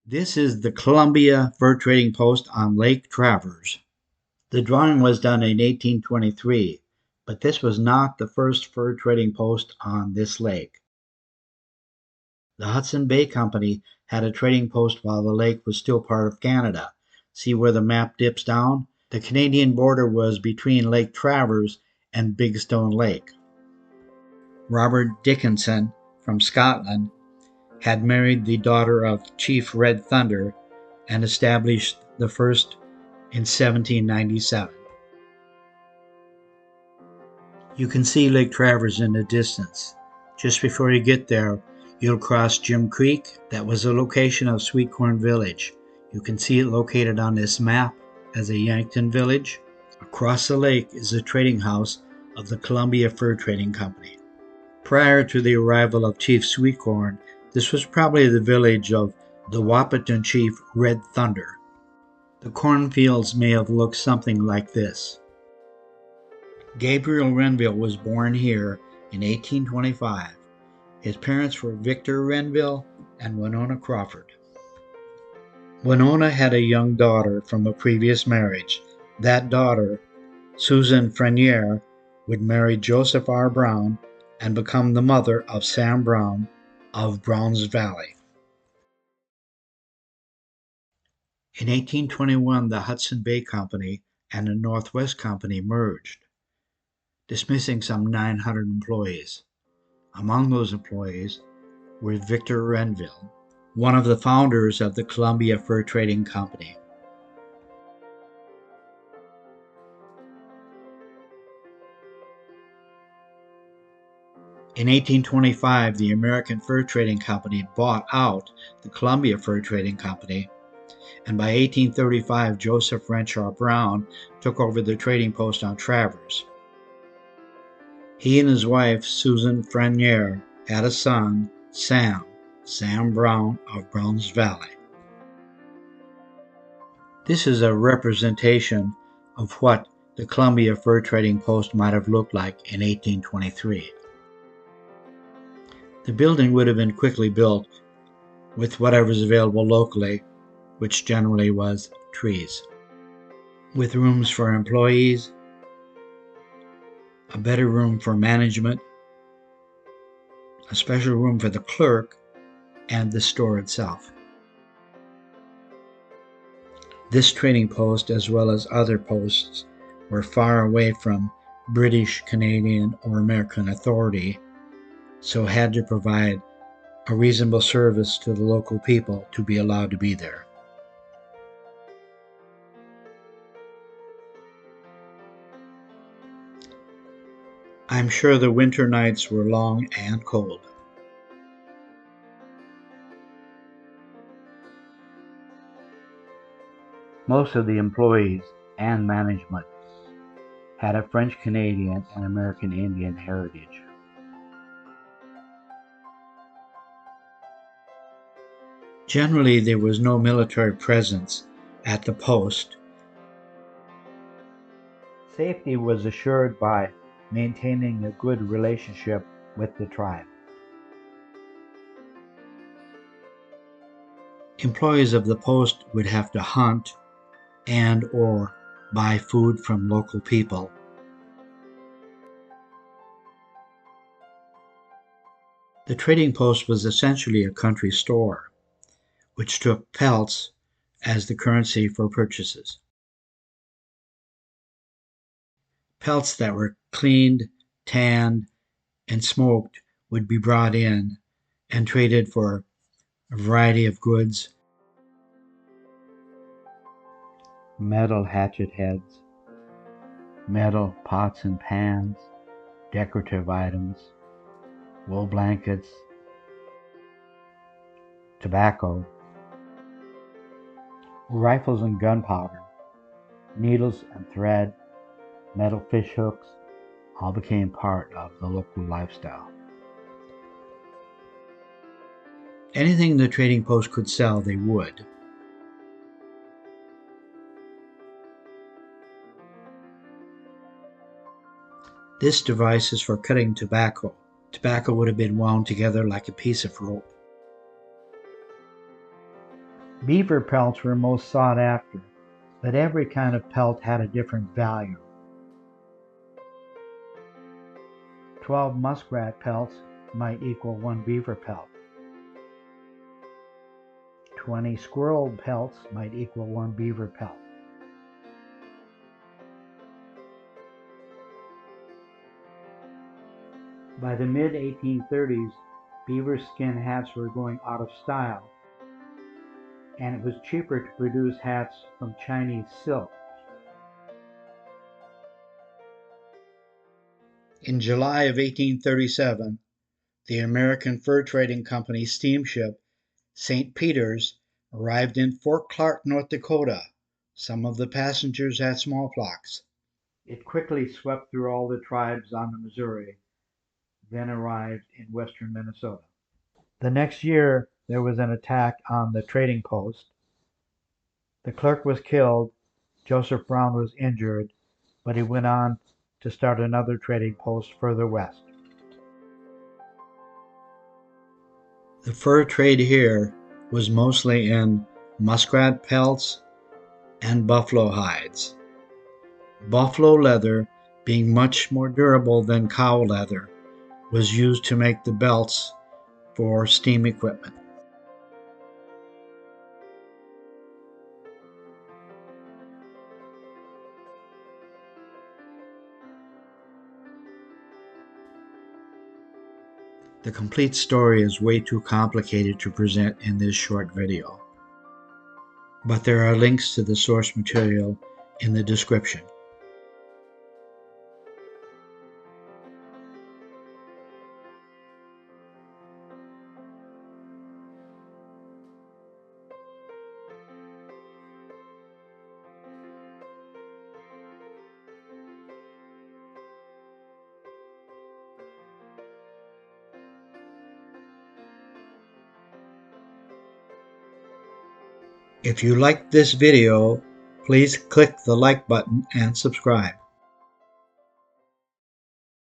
This is the Columbia Fur Trading Post on Lake Traverse. The drawing was done in 1823, but this was not the first fur trading post on this lake. The Hudson Bay Company had a trading post while the lake was still part of Canada. See where the map dips down? The Canadian border was between Lake Traverse and Big Stone Lake. Robert Dickinson from Scotland had married the daughter of Chief Red Thunder and established the first in 1797. You can see Lake Traverse in the distance. Just before you get there, you'll cross Jim Creek. That was the location of Sweetcorn Village. You can see it located on this map as a Yankton village. Across the lake is the trading house of the Columbia Fur Trading Company. Prior to the arrival of Chief Sweetcorn, this was probably the village of the Wahpeton chief Red Thunder. The cornfields may have looked something like this. Gabriel Renville was born here in 1825. His parents were Victor Renville and Winona Crawford. Winona had a young daughter from a previous marriage. That daughter, Susan Frenier, would marry Joseph R. Brown and become the mother of Sam Brown of Browns Valley. In 1821, the Hudson Bay Company and the Northwest Company merged, dismissing some 900 employees. Among those employees were Victor Renville, one of the founders of the Columbia Fur Trading Company. In 1825, the American Fur Trading Company bought out the Columbia Fur Trading Company, and by 1835, Joseph Renshaw Brown took over the trading post on Traverse. He and his wife, Susan Frenier, had a son, Sam Brown of Browns Valley. This is a representation of what the Columbia Fur Trading Post might have looked like in 1823. The building would have been quickly built with whatever was available locally, which generally was trees, with rooms for employees, a better room for management, a special room for the clerk, and the store itself. This trading post, as well as other posts, were far away from British, Canadian, or American authority, so had to provide a reasonable service to the local people to be allowed to be there. I'm sure the winter nights were long and cold. Most of the employees and management had a French Canadian and American Indian heritage. Generally, there was no military presence at the post. Safety was assured by maintaining a good relationship with the tribe. Employees of the post would have to hunt and or buy food from local people. The trading post was essentially a country store, which took pelts as the currency for purchases. Pelts that were cleaned, tanned, and smoked would be brought in and traded for a variety of goods: metal hatchet heads, metal pots and pans, decorative items, wool blankets, tobacco, rifles and gunpowder, needles and thread, metal fish hooks, all became part of the local lifestyle. Anything the trading post could sell, they would. This device is for cutting tobacco. Tobacco would have been wound together like a piece of rope. Beaver pelts were most sought after, but every kind of pelt had a different value. 12 muskrat pelts might equal 1 beaver pelt. 20 squirrel pelts might equal 1 beaver pelt. By the mid-1830s, beaver skin hats were going out of style, and it was cheaper to produce hats from Chinese silk. In July of 1837, the American fur trading company steamship St. Peter's arrived in Fort Clark, North Dakota. Some of the passengers had smallpox. It quickly swept through all the tribes on the Missouri, then arrived in western Minnesota. The next year, there was an attack on the trading post. The clerk was killed, Joseph Brown was injured, but he went on to start another trading post further west. The fur trade here was mostly in muskrat pelts and buffalo hides. Buffalo leather, being much more durable than cow leather, was used to make the belts for steam equipment. The complete story is way too complicated to present in this short video, but there are links to the source material in the description. If you liked this video, please click the like button and subscribe.